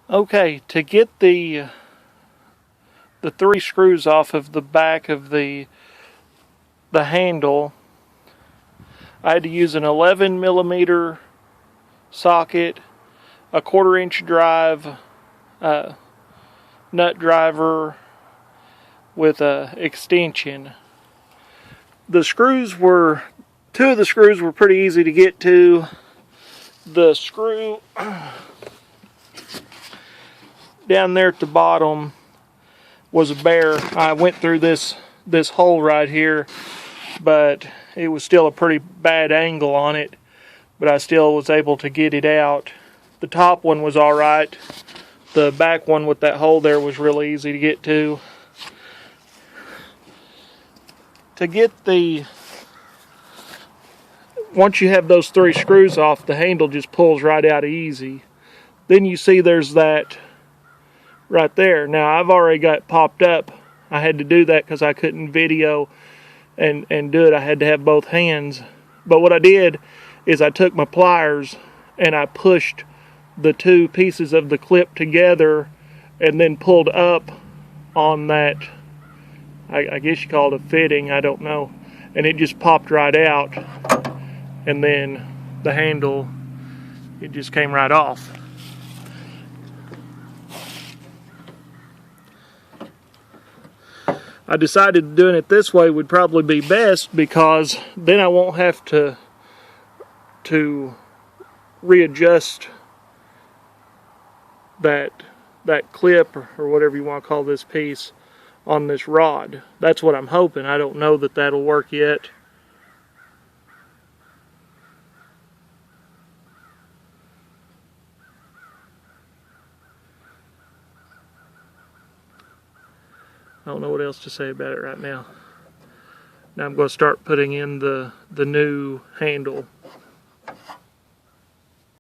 Okay, to get the three screws off of the back of the handle, I had to use an 11 millimeter socket, a 1/4 inch drive, nut driver with a extension. The screws were, two of the screws were pretty easy to get to. The screw down there at the bottom was bare. I went through this hole right here, but it was still a pretty bad angle on it, but I still was able to get it out. The top one was alright. The back one with that hole there was really easy to get to. To get once you have those three screws off, the handle just pulls right out easy. Then you see there's that right there. Now I've already got it popped up. I had to do that because I couldn't video and do it. I had to have both hands. But what I did is I took my pliers and I pushed the two pieces of the clip together and then pulled up on that, I guess you call it a fitting, I don't know. And it just popped right out. And then the handle, it just came right off. I decided doing it this way would probably be best because then I won't have to readjust that clip or whatever you want to call this piece on this rod. That's what I'm hoping. I don't know that that'll work yet. I don't know what else to say about it right now. Now I'm going to start putting in the new handle.